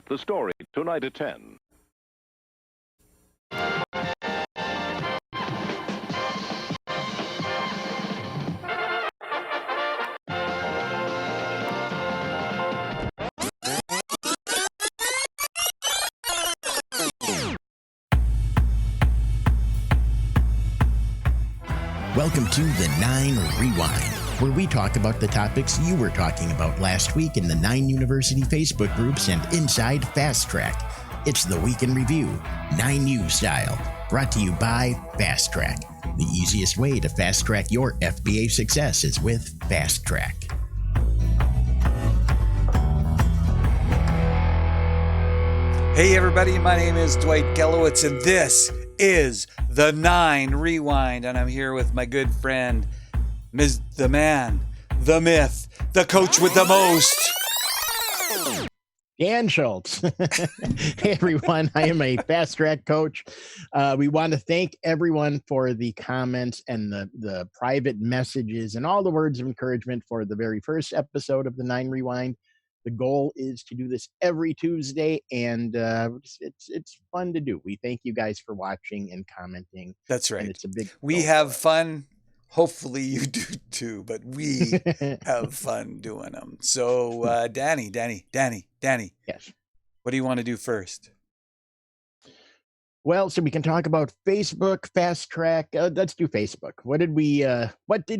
The Story, tonight at 10. Welcome to the 9 Rewind, where we talk about the topics you were talking about last week in the 9 University Facebook groups and inside Fast Track. It's the Week in Review, 9 News style, brought to you by Fast Track. The easiest way to fast track your FBA success is with Fast Track. Hey everybody, my name is Dwight Gelowitz, and this is the 9 Rewind, and I'm here with my good friend, the man, the myth, the coach with the most, Dan Schultz. Hey everyone, I am a Fast Track coach. We want to thank everyone for the comments and the private messages and all the words of encouragement for the very first episode of the 9 Rewind. The goal is to do this every Tuesday, and it's fun to do. We thank you guys for watching and commenting. That's right. And it's a big. We have fun. Hopefully you do too, but we have fun doing them. So, Danny. Yes. What do you want to do first? Well, so we can talk about Facebook, Fast Track. Let's do Facebook. What did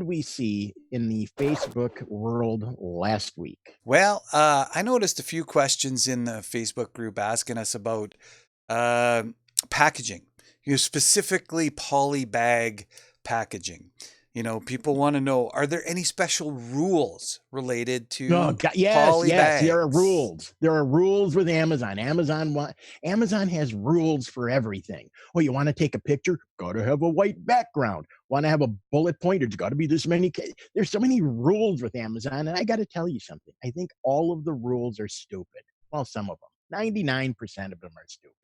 we see in the Facebook world last week? Well, I noticed a few questions in the Facebook group asking us about packaging, specifically polybag packaging. People want to know, are there any special rules related to polybag? Yes, there are rules. There are rules with Amazon. Amazon has rules for everything. Oh, you want to take a picture? Got to have a white background. Want to have a bullet point? It's got to be this many. There's so many rules with Amazon, and I got to tell you something. I think all of the rules are stupid. Well, some of them. 99% of them are stupid.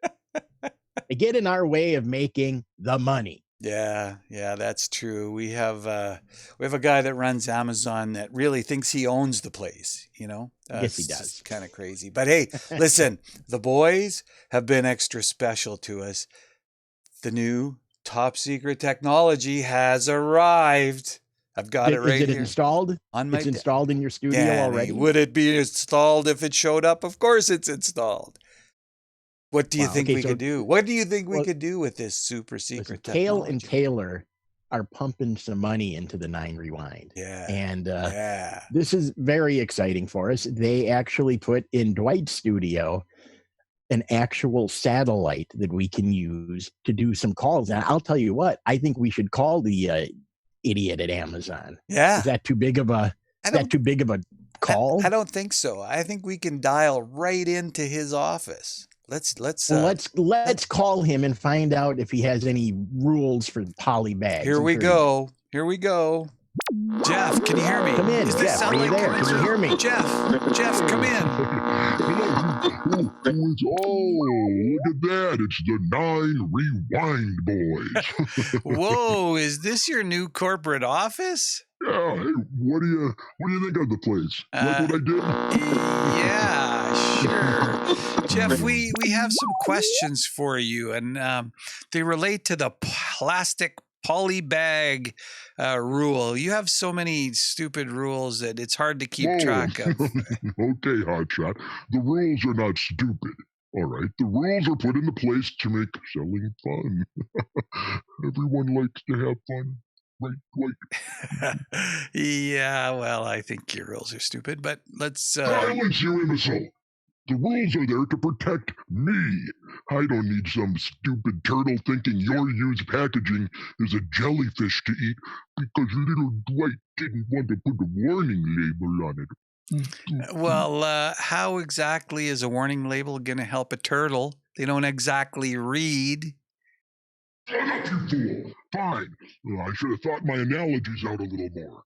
They get in our way of making the money. Yeah, that's true. We have a guy that runs Amazon that really thinks he owns the place, Yes, he does. Kind of crazy. But hey, listen, the boys have been extra special to us. The new top secret technology has arrived. I've got it right here. Is it installed? It's installed in your studio already? Would it be installed if it showed up? Of course it's installed. What do you think we could do? What do you think we could do with this super secret technology? Kale and Taylor are pumping some money into the 9 Rewind. Yeah. And this is very exciting for us. They actually put in Dwight's studio an actual satellite that we can use to do some calls. And I'll tell you what, I think we should call the idiot at Amazon. Yeah. Is that too big of a call? I don't think so. I think we can dial right into his office. Let's call him and find out if he has any rules for polybags. Here we go. Jeff, can you hear me? Come in, Jeff. Are you there? Can you hear me? Jeff, come in. Look at that. It's the 9 Rewind boys. Whoa, is this your new corporate office? Yeah, hey, what do you think of the place? Like what I did? Yeah, sure. Jeff, we have some questions for you, and they relate to the plastic polybag rule. You have so many stupid rules that it's hard to keep track of. Okay, Hotshot. The rules are not stupid. All right, the rules are put into place to make selling fun. Everyone likes to have fun. Right. Yeah, well, I think your rules are stupid, but let's... Silence, you imbecile! The rules are there to protect me. I don't need some stupid turtle thinking your used packaging is a jellyfish to eat because little Dwight didn't want to put a warning label on it. Well, how exactly is a warning label going to help a turtle? They don't exactly read. Shut up, you fool! Fine. I should have thought my analogies out a little more.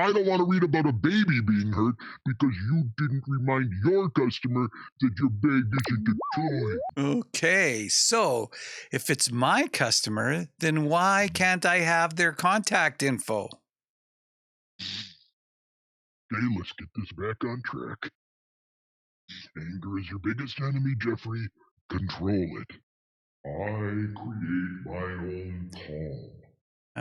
I don't want to read about a baby being hurt because you didn't remind your customer that your bag isn't a toy. Okay, so if it's my customer, then why can't I have their contact info? Okay, let's get this back on track. Anger is your biggest enemy, Jeffrey. Control it. I create my own calm. I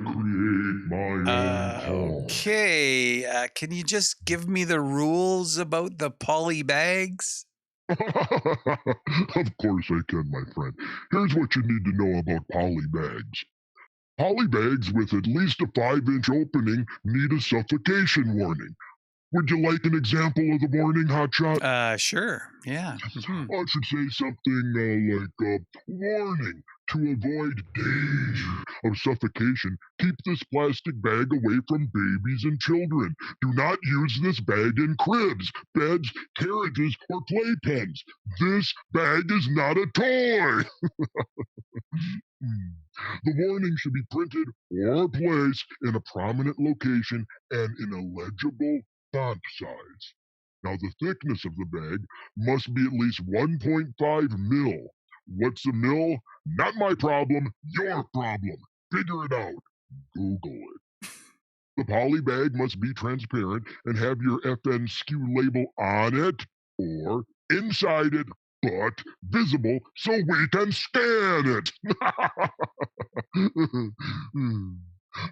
create my own calm. Okay. Can you just give me the rules about the polybags? Of course I can, my friend. Here's what you need to know about polybags. Polybags with at least a 5-inch opening need a suffocation warning. Would you like an example of the warning, Hotshot? Sure. Yeah. I should say something like, warning, to avoid danger of suffocation, keep this plastic bag away from babies and children. Do not use this bag in cribs, beds, carriages, or playpens. This bag is not a toy. The warning should be printed or placed in a prominent location and in a legible font size. Now, the thickness of the bag must be at least 1.5 mil. What's a mil? Not my problem, your problem. Figure it out. Google it. The poly bag must be transparent and have your FNSKU label on it or inside it, but visible so we can scan it.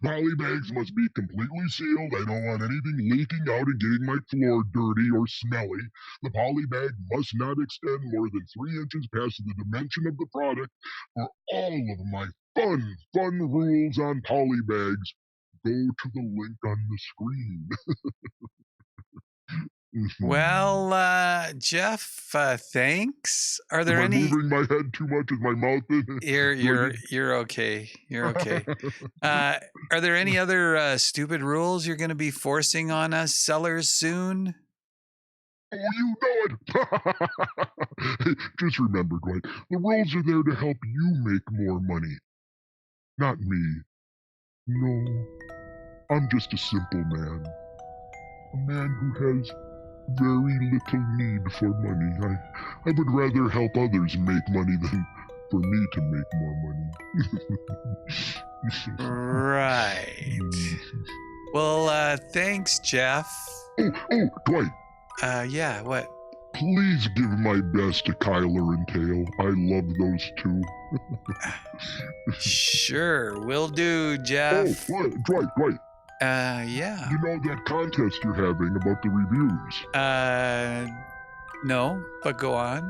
Poly bags must be completely sealed. I don't want anything leaking out and getting my floor dirty or smelly. The poly bag must not extend more than 3 inches past the dimension of the product. For all of my fun rules on poly bags, go to the link on the screen. Well, Jeff, thanks. Are there Am I any? moving my head too much? Is my mouth in? You're okay. You're okay. Are there any other stupid rules you're going to be forcing on us sellers soon? Oh, you know it. Just remember, Dwight, the rules are there to help you make more money, not me. No, I'm just a simple man. A man who has very little need for money. I would rather help others make money than for me to make more money. Right. Well, thanks, Jeff. Oh, Dwight. Yeah, what? Please give my best to Kyler and Tail. I love those two. Sure, will do, Jeff. Oh, Dwight. Yeah. You know that contest you're having about the reviews? No, but go on.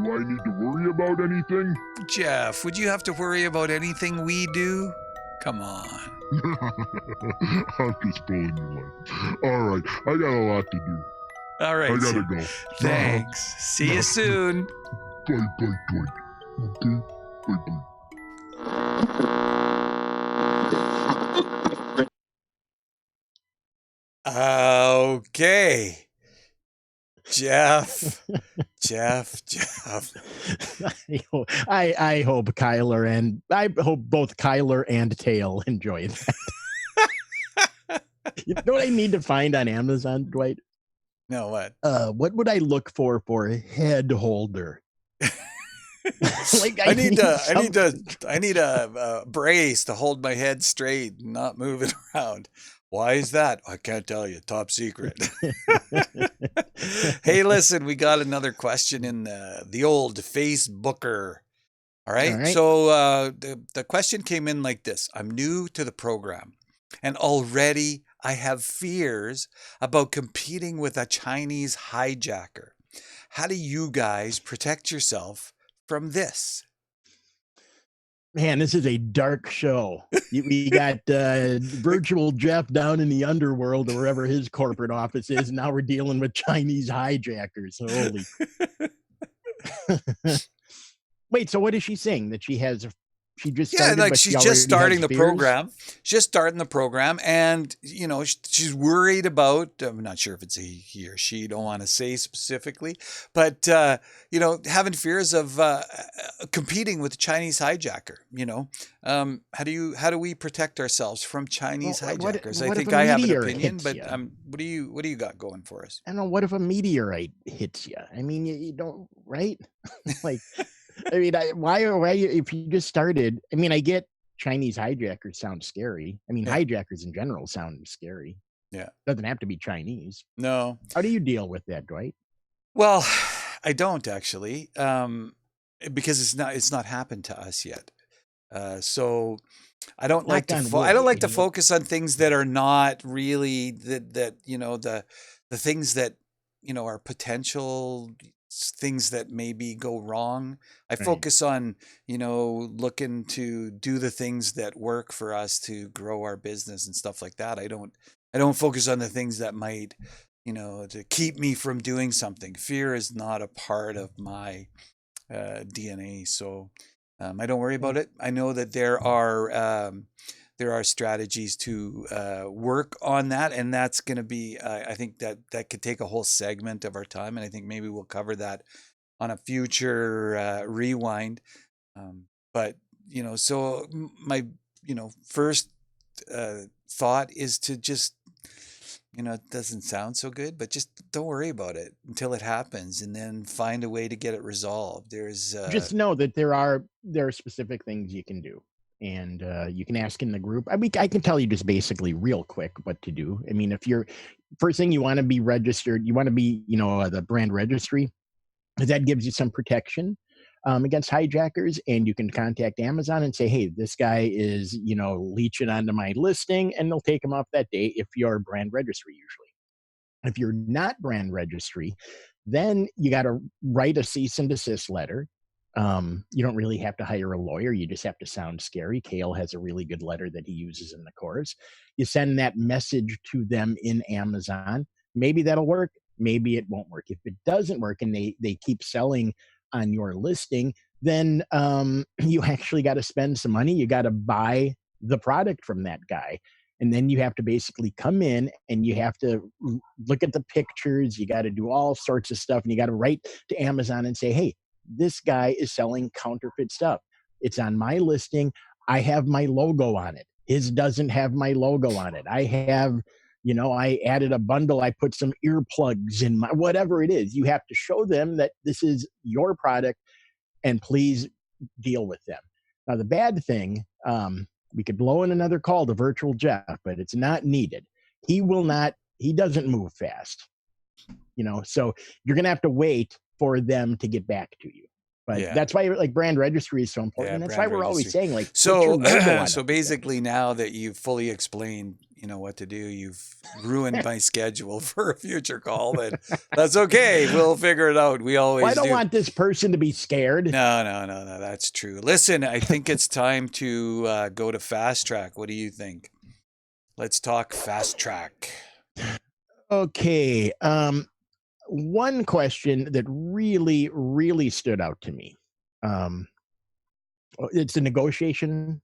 Do I need to worry about anything? Jeff, would you have to worry about anything we do? Come on. I'm just pulling your leg. All right, I got a lot to do. All right. I gotta go. Thanks. See you soon. Bye, Dwight. Okay? Bye. Okay. Jeff. I hope Kyler and I hope both Kyler and Tail enjoy that. You know what I need to find on Amazon, Dwight? No, what? What would I look for a head holder? Like I need a brace to hold my head straight and not move it around. Why is that? I can't tell you. Top secret. Hey, listen, we got another question in the old Facebooker. All right. So the question came in like this. I'm new to the program, and already I have fears about competing with a Chinese hijacker. How do you guys protect yourself from this? Man, this is a dark show. We got virtual Jeff down in the underworld or wherever his corporate office is. And now we're dealing with Chinese hijackers. Holy. Wait, so what is she saying? That she just started, like she's just starting the program. She's just starting the program, and she's worried about. I'm not sure if it's a he or she. Don't want to say specifically, but having fears of competing with a Chinese hijacker. How do we protect ourselves from Chinese hijackers? I think I have an opinion, but what do you got going for us? I don't know. What if a meteorite hits you? I mean, you don't, right? Like. I mean, why if you just started? I mean, I get Chinese hijackers sound scary. I mean, hijackers in general sound scary. Yeah. Doesn't have to be Chinese. No. How do you deal with that, Dwight? Well, I don't actually, because it's not happened to us yet. So I don't like Knock to on wood. I don't like I to mean, focus on things that are not really that the things that are potential things that maybe go wrong. I right. focus on looking to do the things that work for us to grow our business and stuff like that. I don't focus on the things that might to keep me from doing something. Fear is not a part of my DNA, so I don't worry about it. I know that there are strategies to work on that, and that's going to be. I think that could take a whole segment of our time, and I think maybe we'll cover that on a future rewind. But so my first thought is to just it doesn't sound so good, but just don't worry about it until it happens, and then find a way to get it resolved. There's Just know that there are specific things you can do, and you can ask in the group. I mean, I can tell you just basically real quick what to do. I mean, if you're first thing, you want to be registered, you want to be the brand registry, because that gives you some protection against hijackers, and you can contact Amazon and say, hey, this guy is leeching onto my listing, and they'll take him off that day if you're brand registry. Usually if you're not brand registry, then you got to write a cease and desist letter. You don't really have to hire a lawyer. You just have to sound scary. Kale has a really good letter that he uses in the course. You send that message to them in Amazon. Maybe that'll work. Maybe it won't work. If it doesn't work and they keep selling on your listing, then you actually got to spend some money. You got to buy the product from that guy. And then you have to basically come in and you have to look at the pictures. You got to do all sorts of stuff. And you got to write to Amazon and say, hey, this guy is selling counterfeit stuff. It's on my listing. I have my logo on it. His doesn't have my logo on it. I have, I added a bundle. I put some earplugs in my, whatever it is. You have to show them that this is your product and please deal with them. Now, the bad thing, we could blow in another call to Virtual Jeff, but it's not needed. He doesn't move fast, so you're going to have to wait for them to get back to you. But that's why brand registry is so important. That's why we're always saying put your logo on so it. basically now that you've fully explained what to do, you've ruined my schedule for a future call, but that's okay. We'll figure it out. We always I don't want this person to be scared. No, that's true. Listen, I think it's time to go to Fast Track. What do you think? Let's talk Fast Track. Okay. One question that really, really stood out to me. It's a negotiating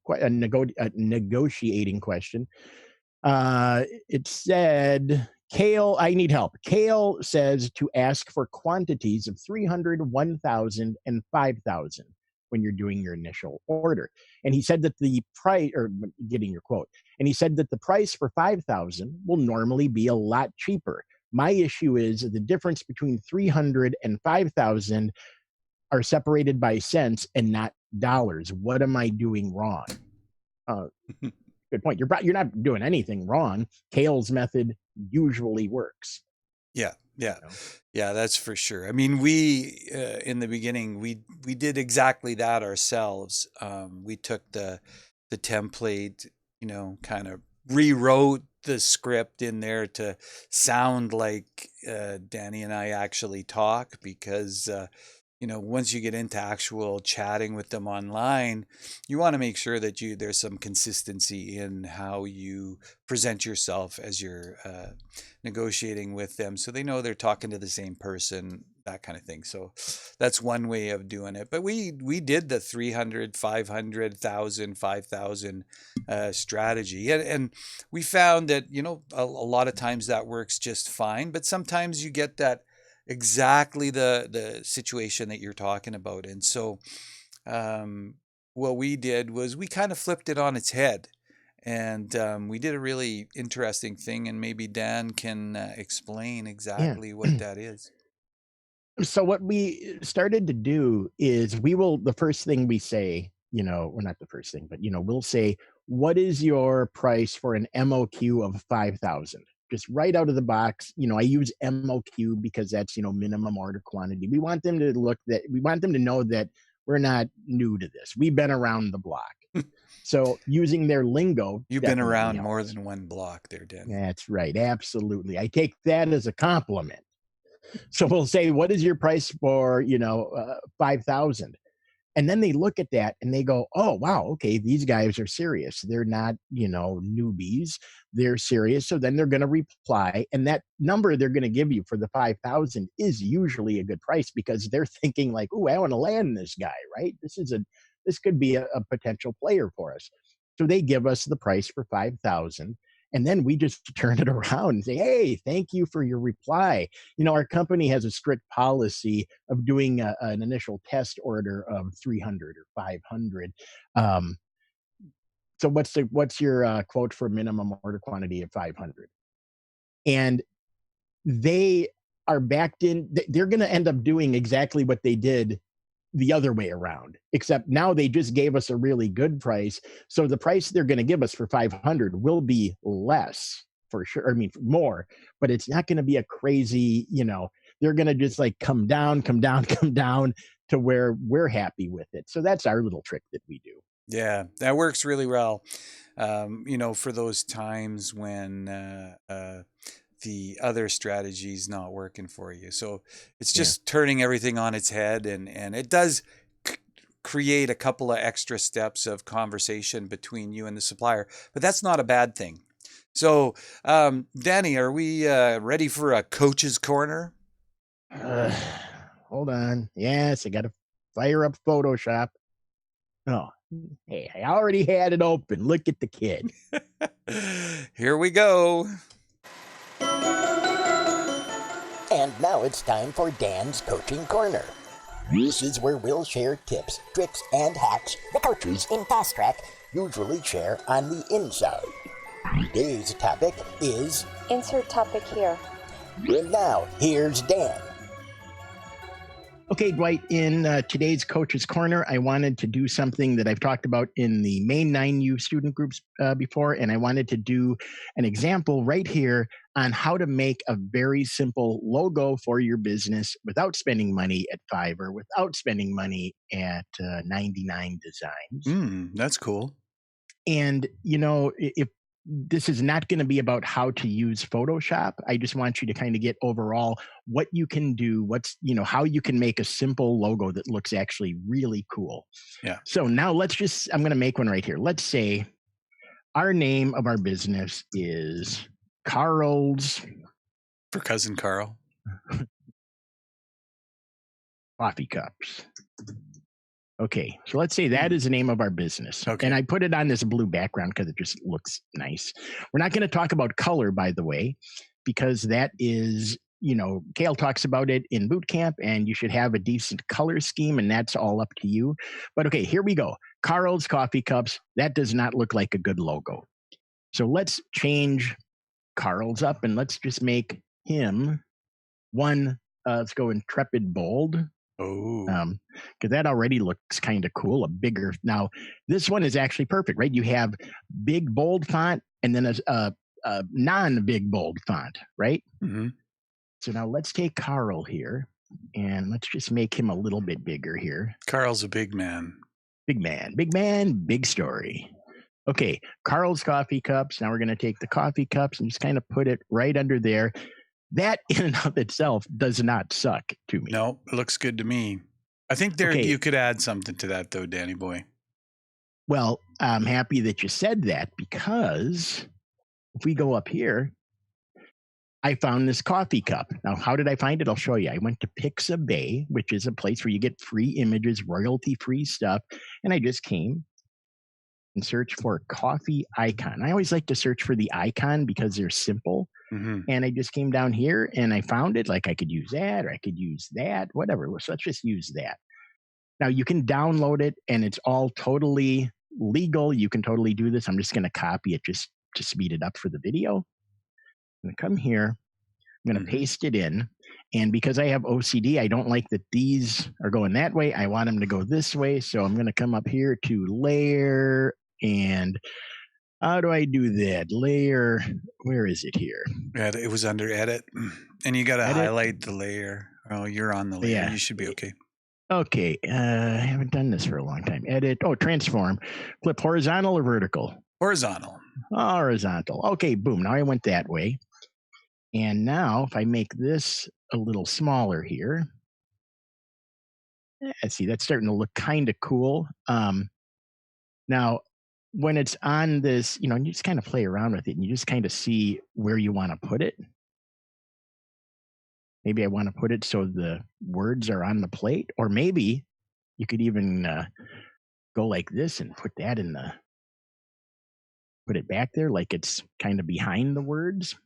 question. It said, Kale, I need help. Kale says to ask for quantities of 300, 1,000, and 5,000 when you're doing your initial order. And he said that the price, or getting your quote, and he said that the price for 5,000 will normally be a lot cheaper. My issue is the difference between 300 and 5,000 are separated by cents and not dollars. What am I doing wrong? Good point. You're not doing anything wrong. Kale's method usually works. Yeah, that's for sure. I mean, we in the beginning we did exactly that ourselves. We took the template, kind of rewrote the script in there to sound like Danny and I actually talk, because once you get into actual chatting with them online, you want to make sure that there's some consistency in how you present yourself as you're negotiating with them, so they know they're talking to the same person, that kind of thing. So that's one way of doing it. But we did the 300, 500, 1,000, 5,000 strategy, and we found that a lot of times that works just fine, but sometimes you get that exactly the situation that you're talking about. And so what we did was we kind of flipped it on its head, and we did a really interesting thing, and maybe Dan can explain exactly what that is. So what we started to do is the first thing we say, well, not the first thing, but we'll say, what is your price for an MOQ of 5,000? just right out of the box. I use MOQ because that's, minimum order quantity. We want them to know that we're not new to this. We've been around the block. So using their lingo. You've been around more than one block there, Dan. That's right. Absolutely. I take that as a compliment. So we'll say, what is your price for, 5,000? And then they look at that and they go, oh, wow, okay, these guys are serious. They're not, newbies. They're serious. So then they're going to reply. And that number they're going to give you for the 5,000 is usually a good price because they're thinking like, oh, I want to land this guy, right? This could be a potential player for us. So they give us the price for 5,000. And then we just turn it around and say, hey, thank you for your reply. Our company has a strict policy of doing an initial test order of 300 or 500. So what's your quote for minimum order quantity of 500? And they are backed in. They're going to end up doing exactly what they did the other way around, except now they just gave us a really good price. So the price they're going to give us for 500 will be less for sure. I mean, more, but it's not going to be a crazy, they're going to just like come down to where we're happy with it. So that's our little trick that we do. Yeah, that works really well. For those times when the other strategy is not working for you. So it's just turning everything on its head, and it does create a couple of extra steps of conversation between you and the supplier, but that's not a bad thing. So, Danny, are we ready for a coach's corner? Hold on. Yes, I got to fire up Photoshop. Oh, hey, I already had it open. Look at the kid. Here we go. And now it's time for Dan's Coaching Corner. This is where we'll share tips, tricks, and hacks the coaches in Fast Track usually share on the inside. Today's topic is... Insert topic here. And now, here's Dan. Okay, Dwight, in today's Coach's Corner, I wanted to do something that I've talked about in the main 9U student groups before, and I wanted to do an example right here on how to make a very simple logo for your business without spending money at Fiverr, without spending money at 99 Designs. That's cool. And, if this is not going to be about how to use Photoshop. I just want you to kind of get overall what you can do, how you can make a simple logo that looks actually really cool. Yeah. So now I'm going to make one right here. Let's say our name of our business is Carl's. For Cousin Carl. Coffee Cups. Okay, so let's say that is the name of our business. Okay. And I put it on this blue background because it just looks nice. We're not going to talk about color, by the way, because that is, Kale talks about it in boot camp, and you should have a decent color scheme, and that's all up to you. But okay, here we go. Carl's Coffee Cups. That does not look like a good logo. So let's change Carl's up, and let's just make him one, let's go intrepid bold. Oh, because that already looks kind of cool. A bigger now, this one is actually perfect, right? You have big bold font and then a non-big bold font, right? Mm-hmm. So now let's take Carl here and let's just make him a little bit bigger here. Carl's a big man. Big man, big story. Okay, Carl's Coffee Cups. Now we're going to take the coffee cups and just kind of put it right under there. That in and of itself does not suck to me. No, it looks good to me. I think you could add something to that though, Danny boy. Well, I'm happy that you said that because if we go up here, I found this coffee cup. Now, how did I find it? I'll show you. I went to Pixabay, which is a place where you get free images, royalty-free stuff. And I just came and searched for coffee icon. I always like to search for the icon because they're simple. Mm-hmm. And I just came down here and I found it. Like I could use that or I could use that, whatever. So let's just use that. Now you can download it and it's all totally legal. You can totally do this. I'm just going to copy it just to speed it up for the video. I'm going to come here. I'm going to paste it in. And because I have OCD, I don't like that these are going that way. I want them to go this way. So I'm going to come up here to layer and How do I do that? Layer, where is it here? It was under edit. And you got to Edit? highlight the layer. Oh, you're on the layer. Yeah. You should be okay. Okay, I haven't done this for a long time. Edit, transform. Flip horizontal or vertical? Horizontal. Horizontal. Okay, boom. Now I went that way. And now if I make this a little smaller here, see, that's starting to look kind of cool. Now, when it's on this, you just kind of play around with it and you just kind of see where you want to put it. Maybe I want to put it so the words are on the plate, or maybe you could even go like this and put that put it back there like it's kind of behind the words.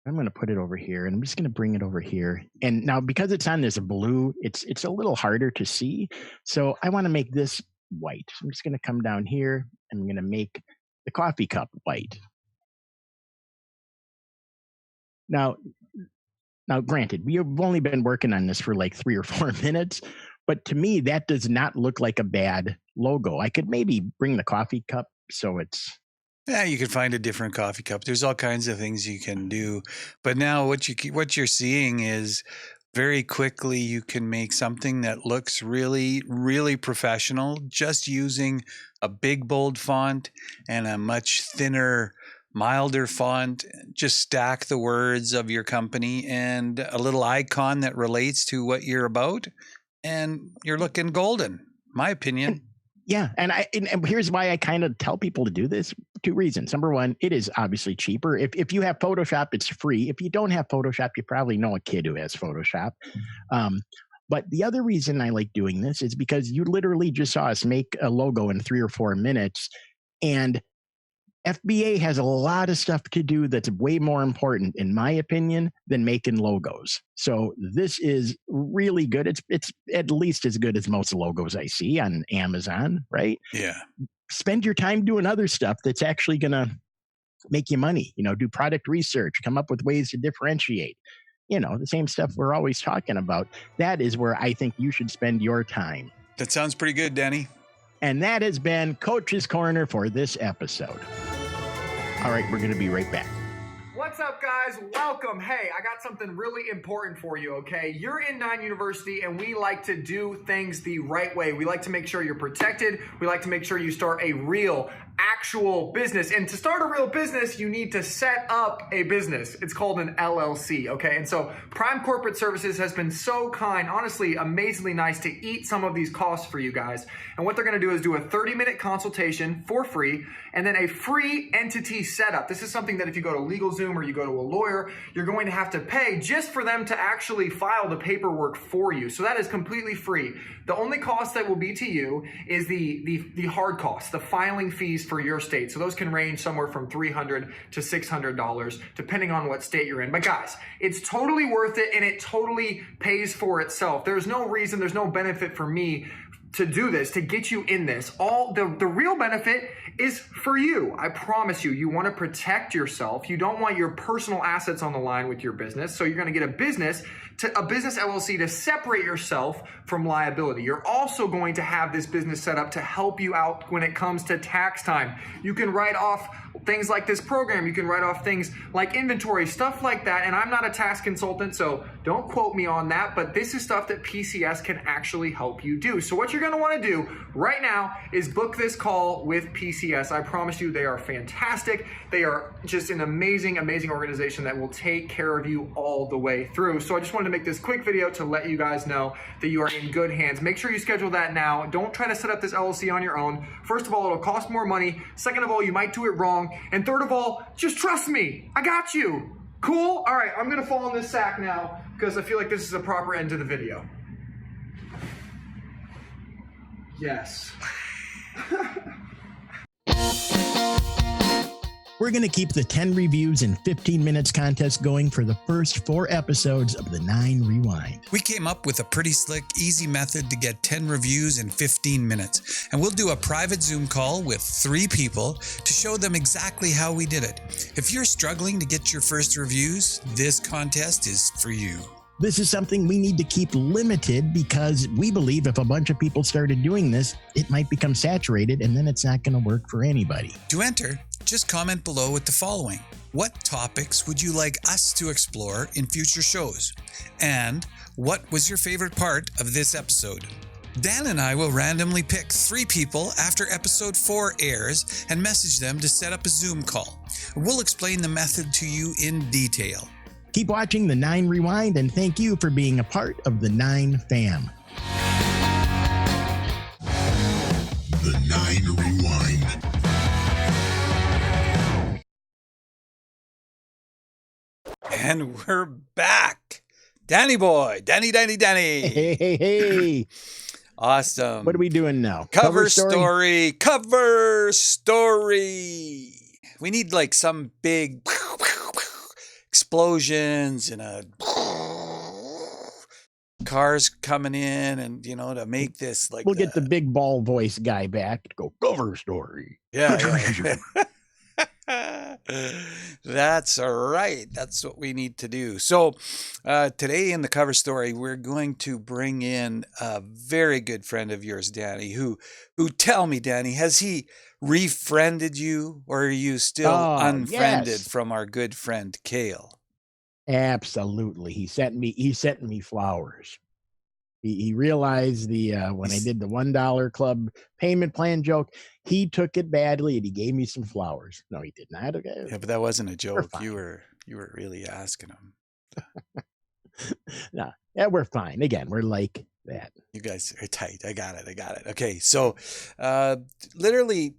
I'm going to put it over here, and I'm just going to bring it over here. And now because it's on this blue, it's a little harder to see. So I want to make this white. So I'm just going to come down here. I'm going to make the coffee cup white. Now, granted, we have only been working on this for like 3 or 4 minutes, but to me, that does not look like a bad logo. I could maybe bring the coffee cup so it's... Yeah, you could find a different coffee cup. There's all kinds of things you can do. But now what you're seeing is very quickly you can make something that looks really, really professional just using a big, bold font and a much thinner, milder font. Just stack the words of your company and a little icon that relates to what you're about, and you're looking golden, my opinion. Yeah, and here's why I kind of tell people to do this. 2 reasons. Number one, it is obviously cheaper. If you have Photoshop, it's free. If you don't have Photoshop, you probably know a kid who has Photoshop. But the other reason I like doing this is because you literally just saw us make a logo in 3 or 4 minutes, and FBA has a lot of stuff to do that's way more important, in my opinion, than making logos. So this is really good. It's at least as good as most logos I see on Amazon, right? Yeah. Spend your time doing other stuff that's actually going to make you money. Do product research, come up with ways to differentiate. The same stuff we're always talking about. That is where I think you should spend your time. That sounds pretty good, Danny. And that has been Coach's Corner for this episode. All right, we're going to be right back. What's up, guys? Welcome. Hey, I got something really important for you, okay? You're in 9 University, and we like to do things the right way. We like to make sure you're protected. We like to make sure you start a real, actual business. And to start a real business, you need to set up a business. It's called an LLC, okay? And so Prime Corporate Services has been so kind, honestly, amazingly nice to eat some of these costs for you guys. And what they're going to do is do a 30-minute consultation for free, and then a free entity setup. This is something that if you go to LegalZoom or you go to a lawyer, you're going to have to pay just for them to actually file the paperwork for you. So that is completely free. The only cost that will be to you is the hard costs, the filing fees for your state. So those can range somewhere from $300 to $600, depending on what state you're in. But guys, it's totally worth it, and it totally pays for itself. There's no reason, there's no benefit for me to do this, to get you in this. All the real benefit is for you. I promise you, you want to protect yourself. You don't want your personal assets on the line with your business. So you're going to get a business LLC to separate yourself from liability. You're also going to have this business set up to help you out when it comes to tax time. You can write off things like this program. You can write off things like inventory, stuff like that. And I'm not a tax consultant, so don't quote me on that, but this is stuff that PCS can actually help you do. So what you're going to want to do right now is book this call with PCS. I promise you, they are fantastic. They are just an amazing, amazing organization that will take care of you all the way through. So I just wanted to make this quick video to let you guys know that you are in good hands. Make sure you schedule that now. Don't try to set up this LLC on your own. First of all, it'll cost more money. Second of all, you might do it wrong. And third of all, just trust me. I got you. Cool? All right, I'm going to fall in this sack now because I feel like this is a proper end to the video. Yes. We're going to keep the 10 reviews in 15 minutes contest going for the first 4 episodes of the 9 Rewind. We came up with a pretty slick, easy method to get 10 reviews in 15 minutes. And we'll do a private Zoom call with 3 people to show them exactly how we did it. If you're struggling to get your first reviews, this contest is for you. This is something we need to keep limited because we believe if a bunch of people started doing this, it might become saturated and then it's not going to work for anybody. To enter, just comment below with the following. What topics would you like us to explore in future shows? And what was your favorite part of this episode? Dan and I will randomly pick 3 people after episode 4 airs and message them to set up a Zoom call. We'll explain the method to you in detail. Keep watching the 9 Rewind and thank you for being a part of the 9 fam. The 9 Rewind. And we're back. Danny boy. Danny. Hey. Awesome. What are we doing now? Cover story. We need like some big explosions and cars coming in and, to make this like... We'll get the big ball voice guy back to go cover story. Yeah. That's right. That's what we need to do. So today in the cover story, we're going to bring in a very good friend of yours, Danny, who tell me, Danny, has he refriended you or are you still unfriended from our good friend, Cale? Absolutely. He sent me flowers. He realized when I did the $1 club payment plan joke, he took it badly and he gave me some flowers. No, he did not. Okay. Yeah, but that wasn't a joke. You were really asking him. No, yeah, we're fine. Again, we're like that. You guys are tight. I got it. Okay, so literally,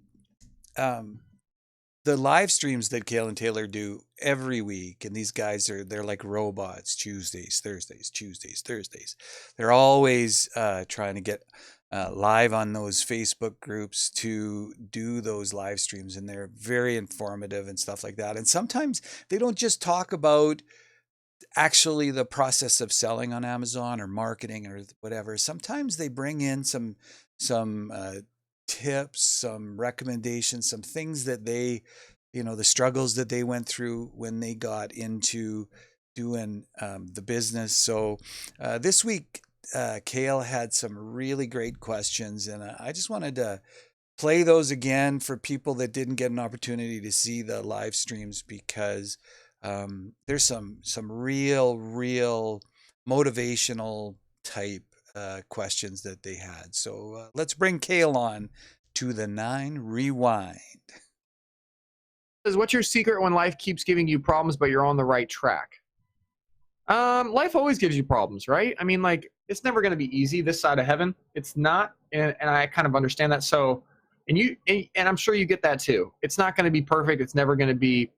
the live streams that Cale and Taylor do every week, and these guys they're like robots. Tuesdays, Thursdays. They're always trying to get live on those Facebook groups to do those live streams, and they're very informative and stuff like that. And sometimes they don't just talk about actually the process of selling on Amazon or marketing or whatever. Sometimes they bring in some tips, some recommendations, some things that they, the struggles that they went through when they got into doing the business. So this week, Cale had some really great questions, and I just wanted to play those again for people that didn't get an opportunity to see the live streams because there's some real motivational type questions that they had. So let's bring Cale on to the 9 Rewind. What's your secret when life keeps giving you problems, but you're on the right track? Life always gives you problems, right? I mean, like, it's never going to be easy this side of heaven. It's not, and I kind of understand that. So, and I'm sure you get that too. It's not going to be perfect. It's never going to be,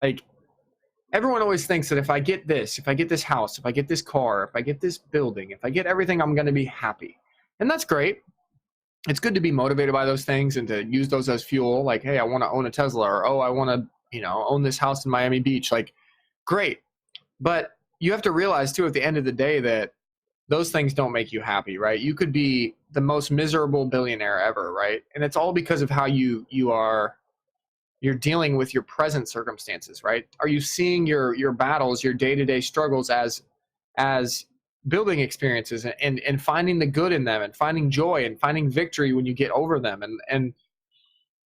like, everyone always thinks that if I get this house, if I get this car, if I get this building, if I get everything, I'm going to be happy. And that's great. It's good to be motivated by those things and to use those as fuel. Like, hey, I want to own a Tesla, or, oh, I want to, own this house in Miami Beach. Like, great. But you have to realize too, at the end of the day, that those things don't make you happy, right? You could be the most miserable billionaire ever, right? And it's all because of how you're dealing with your present circumstances, right? Are you seeing your battles, your day-to-day struggles as building experiences and finding the good in them and finding joy and finding victory when you get over them and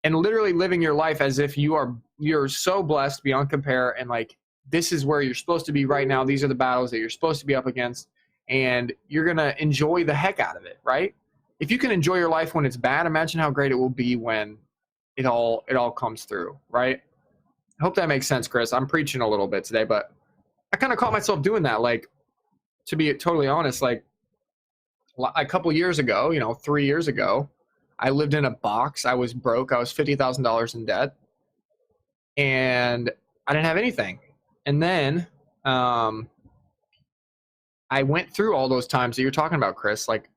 literally living your life as if you're so blessed beyond compare, and like, this is where you're supposed to be right now. These are the battles that you're supposed to be up against, and you're going to enjoy the heck out of it, right? If you can enjoy your life when it's bad, imagine how great it will be when it all comes through, right? I hope that makes sense, Chris. I'm preaching a little bit today, but I kind of caught myself doing that. Like, to be totally honest, like a couple years ago, 3 years ago, I lived in a box. I was broke. I was $50,000 in debt, and I didn't have anything. And then I went through all those times that you're talking about, Chris, like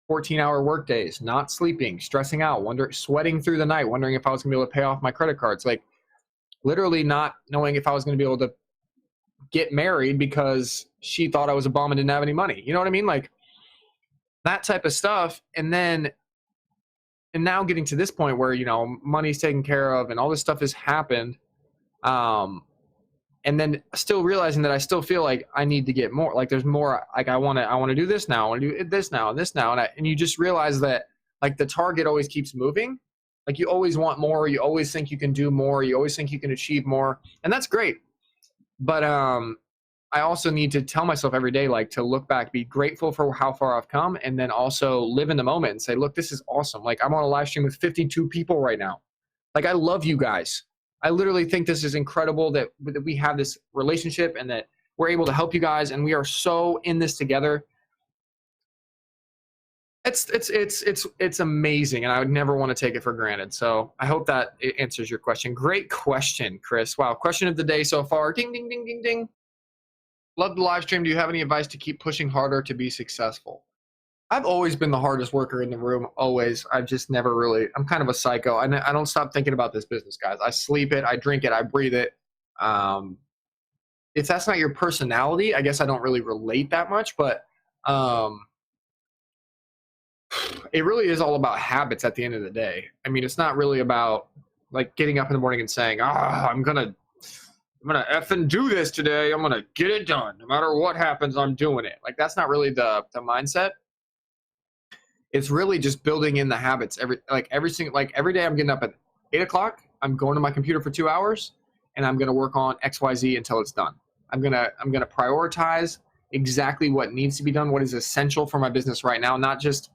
14-hour work days, not sleeping, stressing out, sweating through the night, wondering if I was going to be able to pay off my credit cards, like literally not knowing if I was going to be able to get married because she thought I was a bum and didn't have any money. You know what I mean? Like that type of stuff. And now getting to this point where, money's taken care of and all this stuff has happened. and then still realizing that I still feel like I need to get more. Like there's more. Like I want to do this now. I want to do this now and this now. And you just realize that like the target always keeps moving. Like you always want more. You always think you can do more. You always think you can achieve more, and that's great. But I also need to tell myself every day, like to look back, be grateful for how far I've come, and then also live in the moment and say, look, this is awesome. Like I'm on a live stream with 52 people right now. Like I love you guys. I literally think this is incredible that we have this relationship and that we're able to help you guys, and we are so in this together. It's amazing, and I would never want to take it for granted. So I hope that it answers your question. Great question, Chris. Wow, question of the day so far. Ding, ding, ding, ding, ding. Love the live stream. Do you have any advice to keep pushing harder to be successful? I've always been the hardest worker in the room, always. I've just never really, I'm kind of a psycho. I don't stop thinking about this business, guys. I sleep it, I drink it, I breathe it. If that's not your personality, I guess I don't really relate that much, but it really is all about habits at the end of the day. I mean, it's not really about like getting up in the morning and saying, I'm gonna effing do this today. I'm gonna get it done. No matter what happens, I'm doing it. Like that's not really the mindset. It's really just building in the habits. Every day I'm getting up at 8 o'clock. I'm going to my computer for 2 hours, and I'm gonna work on XYZ until it's done. I'm gonna prioritize exactly what needs to be done, what is essential for my business right now, not just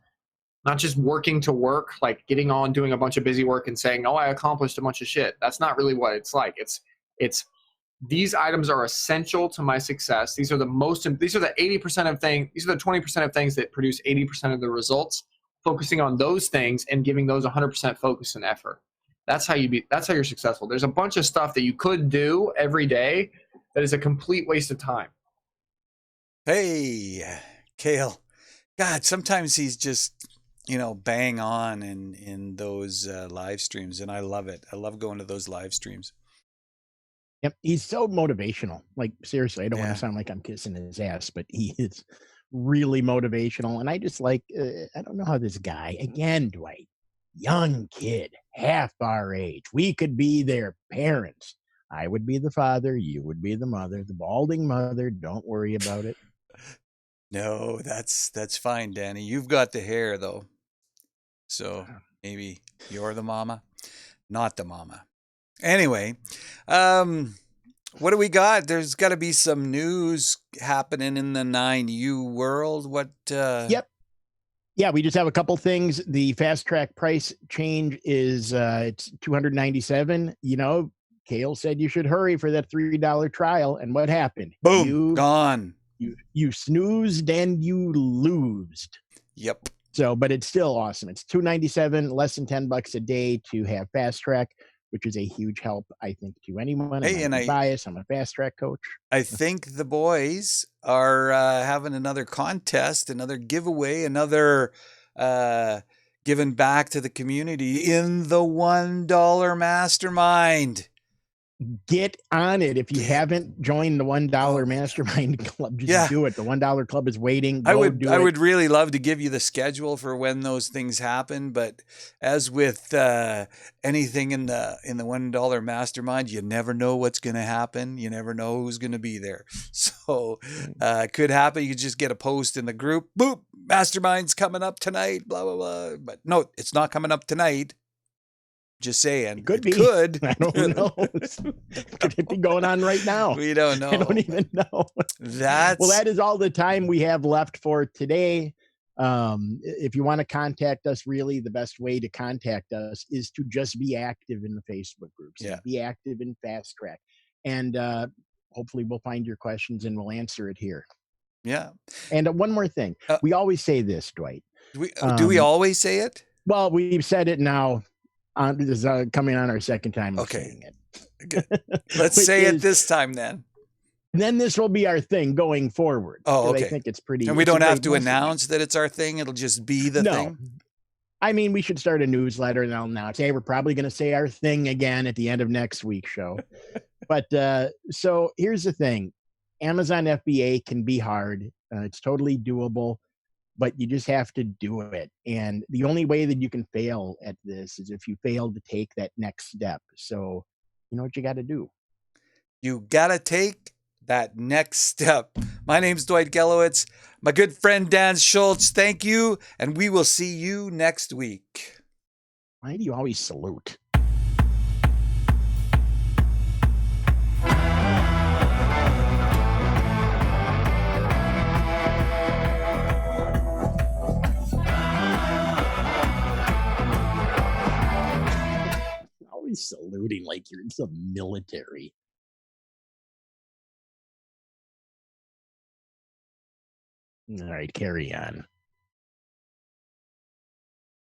working to work, like getting on, doing a bunch of busy work and saying, I accomplished a bunch of shit. That's not really what it's like. It's these items are essential to my success. These are the 80% of things. These are the 20% of things that produce 80% of the results. Focusing on those things and giving those 100% focus and effort. That's how you're successful. There's a bunch of stuff that you could do every day that is a complete waste of time. Hey, Kale. God, sometimes he's just, bang on in those live streams, and I love it. I love going to those live streams. Yep, he's so motivational. Like seriously, I don't want to sound like I'm kissing his ass, but he is really motivational. And I just like, I don't know how this guy, again, Dwight, young kid, half our age, we could be their parents. I would be the father, you would be the mother, the balding mother. Don't worry about it. No, that's fine, Danny. You've got the hair though, so maybe you're the mama, not the mama. Anyway, what do we got? There's got to be some news happening in the 9U world. What? Yep. Yeah, we just have a couple things. The fast track price change is it's $297. Kale said you should hurry for that $3 trial, and what happened? Boom, gone. You snoozed and you losed. Yep. So, but it's still awesome. It's $297, less than $10 a day to have fast track, which is a huge help, I think, to anyone. Hey, I'm biased. I'm a fast track coach. I think the boys are having another contest, another giveaway, another giving back to the community in the $1 mastermind. Get on it. If you haven't joined the $1 mastermind club, just do it. The $1 club is waiting. I would really love to give you the schedule for when those things happen, but as with anything in the $1 mastermind, you never know what's going to happen. You never know who's going to be there. So it could happen. You could just get a post in the group. Boop, mastermind's coming up tonight. Blah blah blah. But no, it's not coming up tonight. Just saying. It could be. I don't know. Could it be going on right now? We don't know. I don't even know. Well, that is all the time we have left for today. If you want to contact us, really the best way to contact us is to just be active in the Facebook groups. Yeah. Be active in Fast Track. And hopefully we'll find your questions and we'll answer it here. Yeah. And one more thing. We always say this, Dwight. Do we always say it? Well, we've said it now. This is coming on our second time of saying it. Good. Let's say it this time then. Then this will be our thing going forward. Oh, okay. I think it's pretty. And we don't have to announce that it's our thing. It'll just be the thing. I mean, we should start a newsletter and I'll announce, hey, we're probably going to say our thing again at the end of next week's show. But so here's the thing. Amazon FBA can be hard. It's totally doable. But you just have to do it. And the only way that you can fail at this is if you fail to take that next step. So you know what you got to do. You got to take that next step. My name's Dwight Gelowitz. My good friend Dan Schultz, thank you, and we will see you next week. Why do you always salute? Always saluting like you're in some military. All right, carry on.